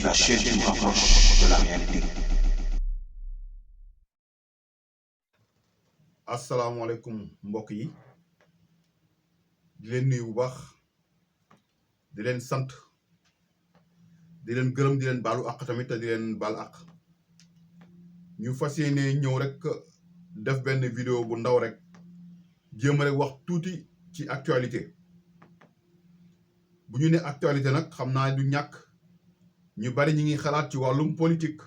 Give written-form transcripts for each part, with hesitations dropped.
la chaîne qui nous rapproche de la réalité. asalaamaaleykum mbokk yi di leen nuyu bu baax di leen sant di leen gërëm di leen baalu àq tamit te di leen baal àq ñu fas yéene ñëw rek def benn vidéo bu ndaw rek jéem rek wax tuuti ci actualité bu ñu ne actualité nag xam naa du ñàkk ñu bari ñi ngi xalaat ci wàllum politique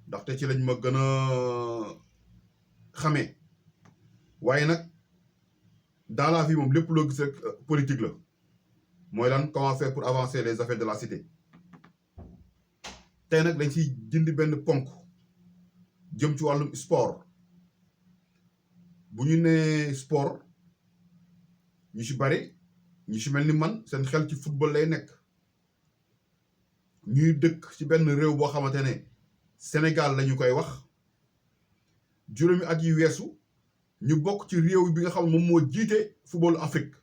ndaxte ci lañ ma gën a xamee waaye nag dans la vie moom lépp loo gis rek politique la mooy lan comment faire pour avancer les affaires de la cité tey nag dañ ciy dindi benn ponk jëm ci wàllum sport bu ñu nee sport ñu ci bari ñu ci mel ni man seen xel ci football lay nekk ñuy dëkk ci benn réew boo xamante ne Sénégal lañu koy wax juróomi at yi weesu ñu bokk ci réew bi nga xam moom moo jiite football Afrique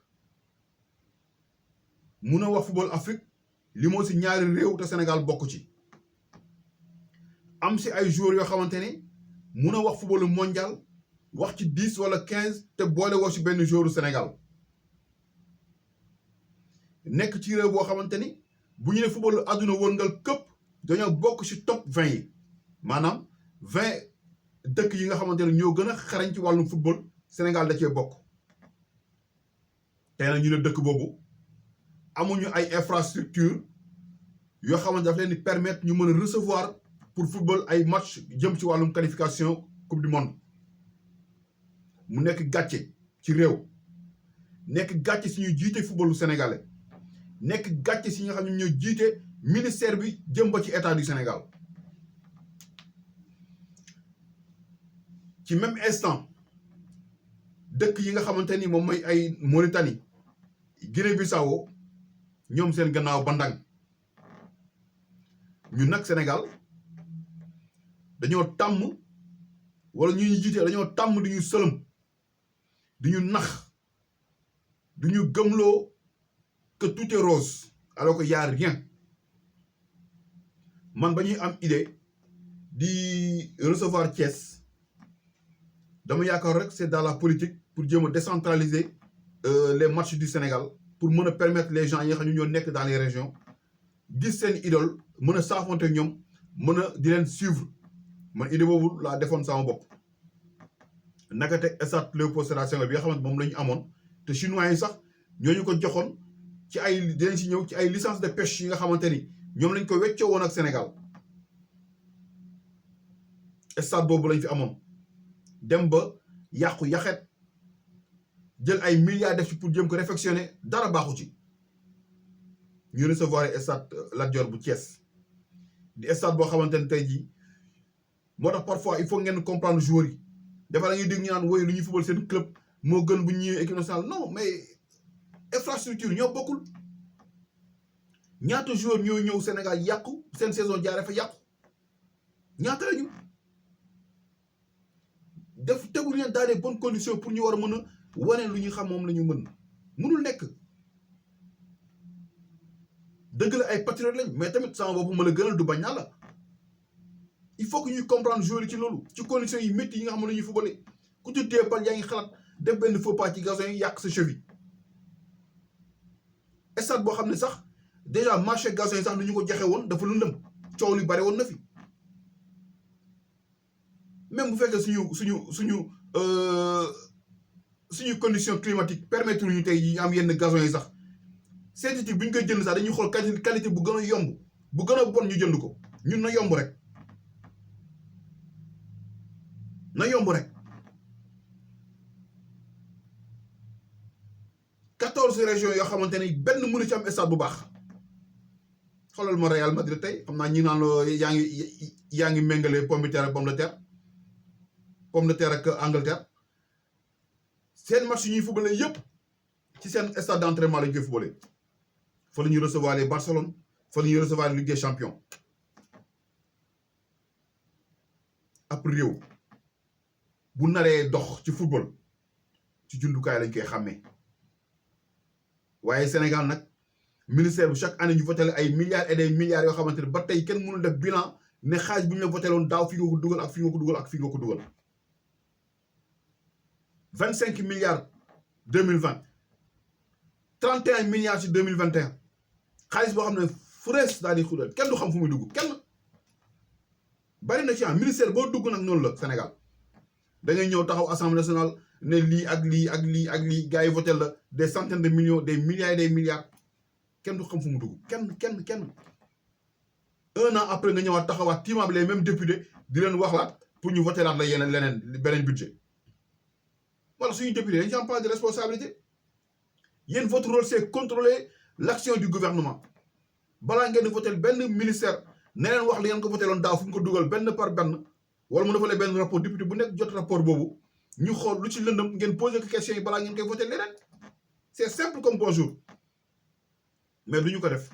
mun a wax football Afrique li moo si ñaari réew te Sénégal bokk ci am si ay joueurs yoo xamante ne mun a wax football mondial wax ci 10 wala 15 te boole woo si benn joueur Sénégal nekk ci réew boo xamante ni bu ñu ne football àdduna wërngal këpp dañoo bokk si top 20 yi maanaam 20 dëkk yi nga xamante ne ñoo gën a xarañ ci wàllum football Sénégal da cee bokk tey nag ñu ne dëkk boobu amuñu ay infrastructure yoo xamante daf leen di permettre ñu mën a recevoir pour football ay match jëm ci wàllum qualification coupe du monde mu nekk gàcce ci réew nekk gàcce si ñuy jiite footballu sénégalais nekk gàcce si nga xam ne ñoo jiite ministère bi jëm ba ci état du Sénégal ci même instant dëkk yi nga xamante ni moom mooy ay Mauritanie Guinée-Bissau ñoom seen gannaaw bandang ñun nag Sénégal dañoo tàmm wala ñu jiite dañoo tàmm di ñu sëlëm di ñu nax di ñu gëmloo que tout est rose alors que y a rien man ba ñuy am idée di recevoir Thiès dama yaakaar rek c'est dans la politique pour jéem a décentraliser les matchs du Sénégal pour mën a permettre les gens yi nga xam ne ñoo nekk dans les régions gis seen idole mën a saafonte ñoom mën a di leen suivre man idée boobu laa defoon sama bopp naka te stade Léopold Sédar Senghor bi nga xamante moom la ñu amoon te chinois yi sax ñooñu ko joxoon ci ay dinañ si ñëw ci ay licence de pêche yi nga xamante ni ñoom lañ ko weccoo woon ak Sénégal stade boobu lañ fi amoon dem ba yàqu yaxet jël ay milliards def ci pour jëm ko réfectionner dara baaxu ci ñu recevoir stade Lat Dior bu Thiès di stade boo xamante ne tey jii moo tax parfois il faut ngeen comprendre joueurs yi dafa la ñuy dégg ñu naan woy lu ñuy football seen club moo gën bu ñëwee équipe nationale non mais infrastructure ñoo bokkul ñaata joueurs ñoo ñëw Sénégal yàqu seen saison jaaree fa yàqu ñaata la ñu def tegul leen dans des bonnes conditions pour ñu war a mën a wane lu ñu xam moom la ñu mën mënul nekk dëgg la ay patriotes lañ mais tamit sama bopp ma la gënal du bañ naa la il faut que ñuy comprendre joueurs yi ci loolu ci conditions yi métti yi nga xam ne la ñuy footballé ku ci téye bal yaa ngi xalaat def benn faux pas ci gazon yi yàq sa cheville stade boo xam ne sax déjà marché gazon yi sax ni ñu ko joxe woon dafa lëndëm coow li bari woon na fi même bu fekkee suñu condition climatique permettre ñu tey yi am yenn gazon yi sax synthétique bu ñu koy jënd sax dañuy xool qualité bu gën a yomb bu gën a bon ñu jënd ko ñun na yomb rek na yomb rek 14 régions yoo xamante ni benn mënu ci am stade bu baax xoolal ma Real Madrid tey xam naa ñi naan yaa ngi méngale pomme de terre ak pomme de terre ak Angleterre seen match yi ñuy footballé yëpp ci seen stade d'entraînement la ñu koy footballé fa la ñuy recevoir les Barcelone fa la ñuy recevoir Ligue des Champions ab réew bu naree dox ci football ci jundukaay lañ koy xàmmee waaye Sénégal nag ministère chaque année ñu voté ay milliards et des milliards yoo xamante ne ba tey kenn mënul def bilan ne xaalis bu ñu la voté loon daaw fi nga ko dugal ak fi nga ko dugal ak fi nga ko dugal 25 milliards 2020 31 milliards ci 2021 xaalis boo xam ne frees daal di xudal kenn du xam fu muy dugg kenn bari na ci ministère boo dugg nag noonu la Sénégal da ngay ñëw taxaw assemblée nationale ne lii ak lii ak lii ak lii gars yi voté la des centaines de millions des milliards et des milliards kenn du xam fu mu dugg kenn un an après nga ñëwaat taxawaat tiimaab les mêmes députés di leen waxlaat pour ñu voté laat la yeneen leneen beneen budget wala suñu député dañ ci am pas de responsabilité yéen votre rôle c'est contrôler l'action du gouvernement balaa ngeen di voté benn ministère ne leen wax li ngeen ko voté loon daaw fu mu ko dugal benn par benn wala mu defalee benn rapport député bu nekk jot rapport boobu ñu xool lu ci lëndëm ngeen posé ko question yi balaa ngeen koy voté leneen c'est simple comme bonjour mais du ñu ko def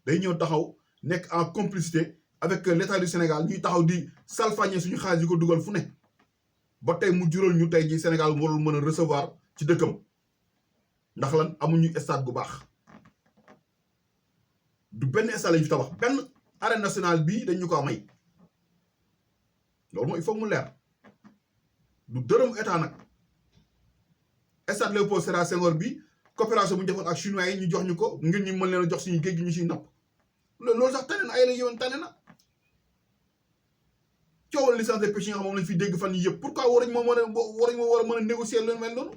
day ñëw taxaw nekk en complicité avec l'État du Sénégal ñuy taxaw di salfañe suñu xaalis yi ko dugal fu ne ba tey mu jural ñu tey ji Sénégal warul mën a recevoir ci dëkkam ndax lan amuñu stade bu baax du benn stade lañu fi tabax benn arène nationale bii dañ ñu ko may loolu mooy il faut mu leer du dërëm état nag stade Léopold Sédar Senghor bi coopération bu ñu defoon ak chinois yi ñu jox ñu ko ngir ñu mën leen a jox suñu géej gi ñu siy napp loolu sax tane na ay la yoon tane na coowal licence de pêche yi nga xam moom lañ fi dégg fan yii yëpp pourquoi war a mën a négocier lu mel noonu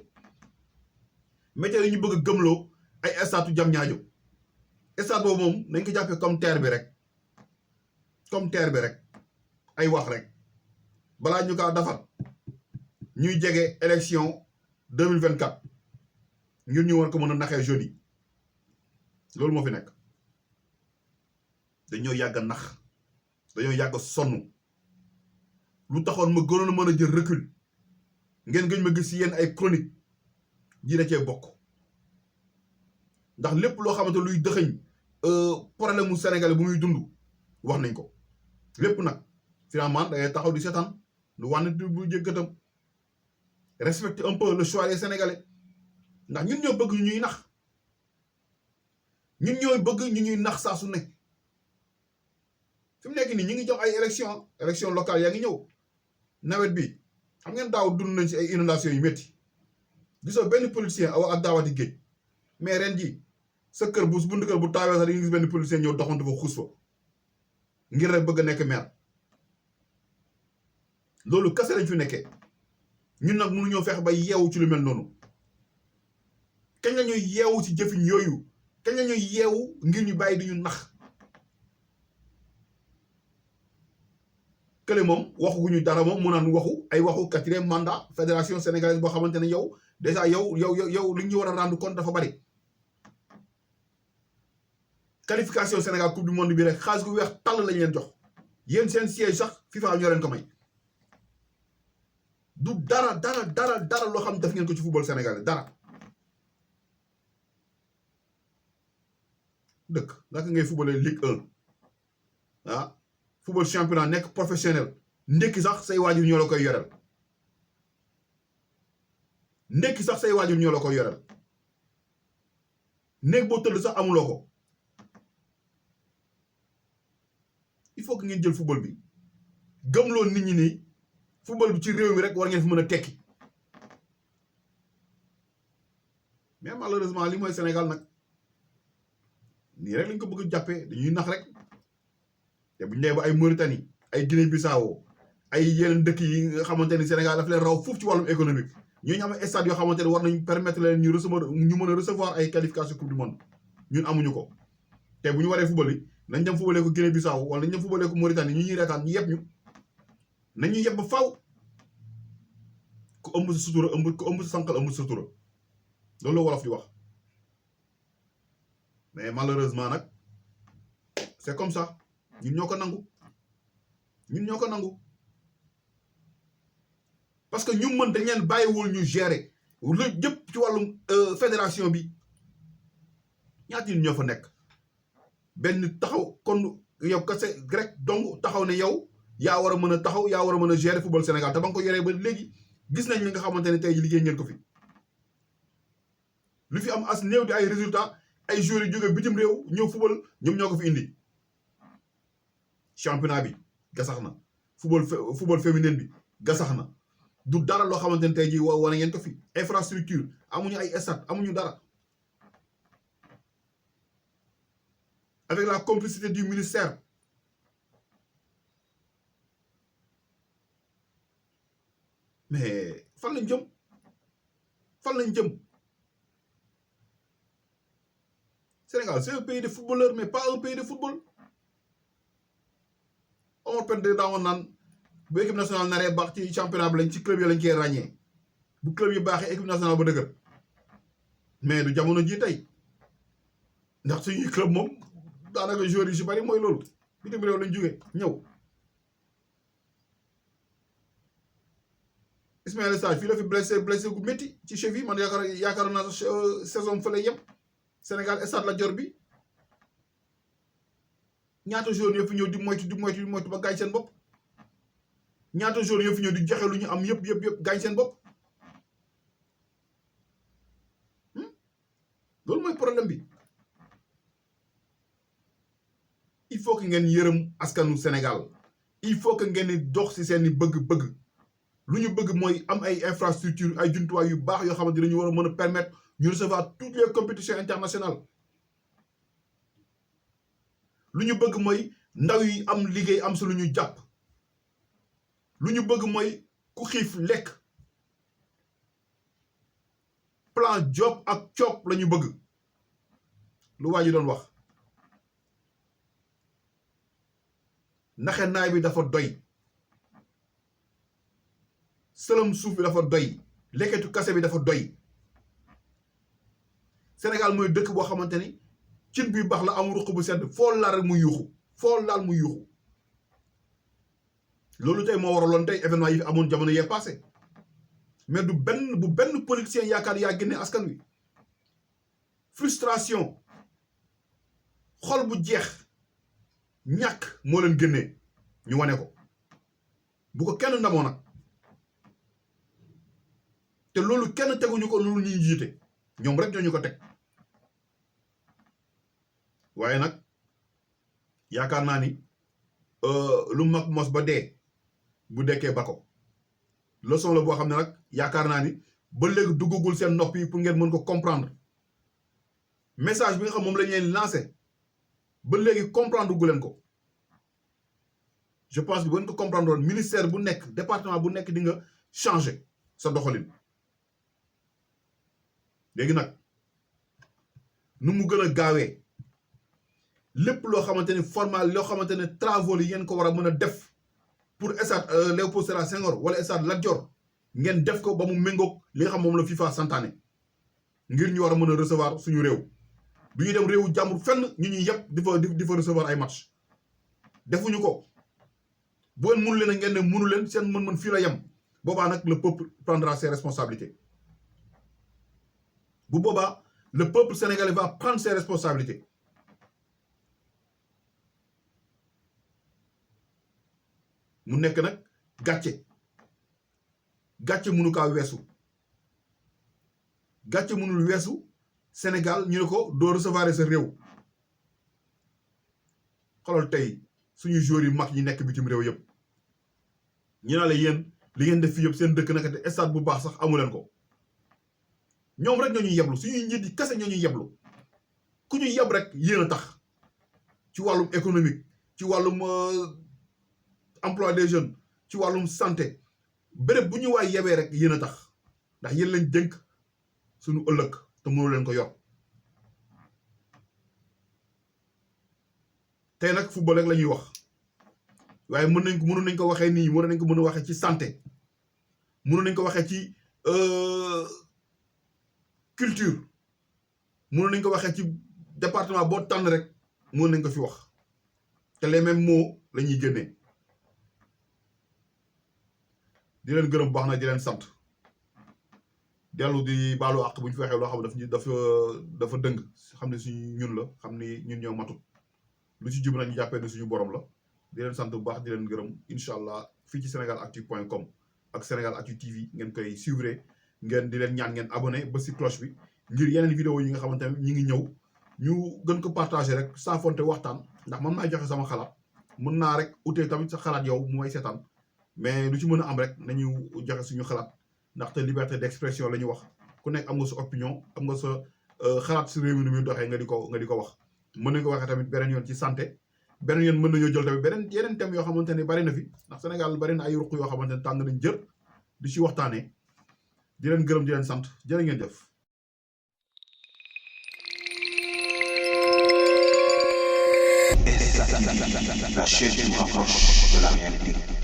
métier yi ñu bëgg a gëmloo ay stade Diamniadio stade boobu moom nañ ko jàppee comme terre bi rek ay wax rek balaa ñu kaa defar ñuy jege élection 2024 ngir ñu war ko mën a naxee jeudi loolu moo fi nekk dañoo yàgg a nax dañoo yàgg a sonn lu taxoon ma gënoon a mën a jël recul ngeen gëj ma gis si yéen ay chronique ji da cee bokk ndax lépp loo xamante luy dëxëñ problème mu sénégalais bu muy dund wax nañ ko lépp nag finalement da ngay taxaw di seetaan lu wànne bu jëggatam respecter un peu le choix des sénégalais ndax ñun ñoo bëgg ñu ñuy nax ñun ñooy bëgg ñu ñuy nax saa su ne fi mu nekk nii ñu ngi jox ay élection locale yaa ngi ñëw nawet bi xam ngeen daaw dund nañ ci ay inondations yu métti gisoo benn politicien aw ak daawati géej mais ren ji sa kër bu buntu kër bu taawee sax di nga gis benn politicien ñëw doxantu fa xuus fa ngir rek bëgg a nekk maire loolu kese lañ fi nekkee ñun nag mënuñoo fexe ba yeewu ci lu mel noonu kañ la ñuy yeewu ci jëfiñ yooyu kañ la ñuy yeewu ngir ñu bàyyi di ñu nax kële moom waxuñu dara moom mu naan waxu ay waxu 4e mandat fédération sénégalaise boo xamante ne yow déjà yow li ñu war a rendre compte dafa bari qualification Sénégal coupe du monde bi rek xaalis gu weex tàll lañ leen jox yéen seen siège sax FIFA ñoo leen ko may du dara loo xam ne def ngeen ko ci football sénégalais dara dëkk naka ngay footballé Ligue 1 football championnat nekk professionnel ndekki sax say waajur ñoo la koy yoreel ndekki sax say waajur ñoo la koy yoreel néeg boo tëdd sax amuloo ko il faut que ngeen jël football bi gëmloo nit ñi nii football bi ci réew mi rek war ngeen fi mën a tekki mais malheureusement li mooy Sénégal nag nii rek lañ ko bëgg a jàppee dañuy nax rek te bu ñu nee ba ay Mauritanie ay Guinée-Bissau ay yeneen dëkk yi nga xamante ni Sénégal daf leen raw foofu ci wàllum économique ñooñu am ay stade yoo xamante ne war nañ permettre leen ñu mën a recevoir ay qualification coupe du monde ñun amuñu ko te bu ñu waree football yi nañ dem footballee ko Guinée-Bissau wala nañ dem footballee ko Mauritanie ñu ñuy reetaan ñu yeb ñu nañ ñu yeb ba faaw ku ëmb sa sutura ku ëmb sa sànqal ëmb sa sutura loolu la wolof di wax mais malheureusement nag c'est comme ça ñun ñoo ko nangu parce que ñu mën dañ leen bàyyiwul ñu gérer lu jëpp ci wàllum fédération bi ñaata nit ñoo fa nekk benn taxaw kon yow kese rek donc taxaw ne yow yaa war a mën a taxaw yaa war a mën a gérer football Sénégal te ba nga ko yoree ba léegi gis nañ li nga xamante ne tey liggéey ngeen ko fi lu fi am as néew di ay résultats ay joueurs yu jóge bitim réew ñëw football ñoom ñoo ko fi indi championnat bi gasax na football féminin bi gasax na du dara loo xamante ne tey jii wane ngeen ko fi infrastructure amuñu ay stade amuñu dara avec la complicité du ministère mais fan lañ jëm Sénégal c'est un pays de footballeurs mais pas un pays de football on peut daa woon naan bu équipe nationale naree baax ci championnat bi lañ ci club yi lañ koy ràññee bu club yi baaxee équipe nationale ba dëgër mais du jamono ji tey ndax suñuy club moom daanaka joueurs yi si bari mooy loolu bitim réew lañ jógee ñëw Ismaïla Sarr fii la fi blessé gu métti ci cheville man yaakaar naa saison fa lay yem Sénégal stade Lat Dior bi ñaata joueurs ñoo fi ñëw di moytu ba gaañ seen bopp ñaata joueurs ñoo fi ñëw di joxe lu ñu am yëpp gaañ seen bopp loolu mooy problème bi il faut que ngeen yërëm askanu Sénégal il faut que ngeen di dox ci seeni bëgg-bëgg lu ñu bëgg mooy am ay infrastructure ay jumtuwaay yu baax yoo xamante ne ñu war a mën a permettre ñu recevoir toutes les compétitions internationales lu ñu bëgg mooy ndaw yi am liggéey am si lu ñu jàpp lu ñu bëgg mooy ku xiif lekk plan job ak coop la ñu bëgg lu waa ji doon wax naxe naay bi dafa doy sëlëm suuf bi dafa doy lekketu kase bi dafa doy Sénégal mooy dëkk boo xamante ni cin bi baax la am ruq bu sedd foo laal rek muy yuuxu foo laal muy yuuxu loolu tey moo waraloon tey événement yi fi amoon jamono yee passé mais bu benn politicien yaakaar yaa génne askan wi frustration xol bu jeex ñàkk moo leen génnee ñu wane ko bu ko kenn ndamoo nag te loolu kenn teguñu ko loolu ñuy jiite ñoom rek ñoo ñu ko teg waaye nag yaakaar naa ni lu mag mos ba dee bu dekkee ba ko leçon la boo xam ne nag yaakaar naa ni ba léegi duggagul seen nopp yi pour ngeen mën ko comprendre message bi nga xam moom lañ leen lancé ba léegi comprendre gu leen ko je pense que bu ngeen ko comprendre woon ministère bu nekk département bu nekk di nga changer sa doxalin léegi nag nu mu gën a gaawee lépp loo xamante ni formal loo xamante ne travaux yi ngeen ko war a mën a def pour stade Léopold Sédar Senghor wala stade Lat Dior ngeen def ko ba mu méngoog li nga xam moom la FIFA santaane ngir ñu war a mën a recevoir suñu réew du ñu dem réewu jàmbur fenn ñu ñuy yëpp di fa recevoir ay match defuñu ko bu ngeen mënu leen ngeen ne mënu leen seen mën-mën fii la yem boobaa nag le peuple prendra ses responsabilités bu boobaa le peuple sénégalais va prendre ses responsabilités mu nekk nag gàcce mënu kaa weesu gàcce mënul weesu Sénégal ñu ne ko doo recevoir sa réew xoolal tey suñu joueurs yu mag ñi nekk bitim réew yëpp ñu naa la yéen li ngeen def fi yëpp seen dëkk naka te stade bu baax sax amu leen ko ñoom rek ñoo ñuy yeblu suñuy njiit yi kese ñoo ñuy yeblu ku ñuy yeb rek yéen a tax ci wàllum économique ci wàllum emploi des jeunes ci wàllum santé béréb bu ñu waay yebee rek yéen a tax ndax yéen lañ dénk suñu ëllëg te mënu leen ko yor tey nag football rek la ñuy wax waaye mënoon nañ ko waxee nii mën nañ ko mën a waxee ci santé mënoon nañ ko waxee ci culture mënoon nañ ko waxee ci département boo tànn rek mën nañ ko fi wax te les mêmes mots la ñuy génnee di leen gërëm baax na di leen sant dellu di baalu àq bu ñu fi waxee loo xam ne dafa dëng xam ne suñu ñun la xam ni ñun ñoo matut lu ci jub nañu jàppee ne suñu borom la di leen sant bu baax di leen gërëm incha allah fii ci senegalactu.com ak Senegalactu TV ngeen koy suivre ngeen di leen ñaan ngeen abonné ba si cloche bi ngir yeneen vidéo yi nga xamante ne ñi ngi ñëw ñu gën ko partager rek saafonte waxtaan ndax man maay joxe sama xalaat mën naa rek utee tamit sa xalaat yow mu may seetaan mais lu ci mën a am rek nañu joxe suñu xalaat ndaxte liberté d'expression la ñu wax ku nekk am nga sa opinion am nga sa xalaat si réew mi nu muy doxee nga di ko wax mën nañu ko waxee tamit beneen yoon ci santé beneen yoon mën nañoo jël tamit yeneen thèmes yoo xamante ne bari na fi ndax Sénégal bari na ay ruq yoo xamante ne tàng nañ jër di ci waxtaanee di leen gërëm di leen sant jërë ngeen jëf. La chaîne qui vous rapproche de la réalité.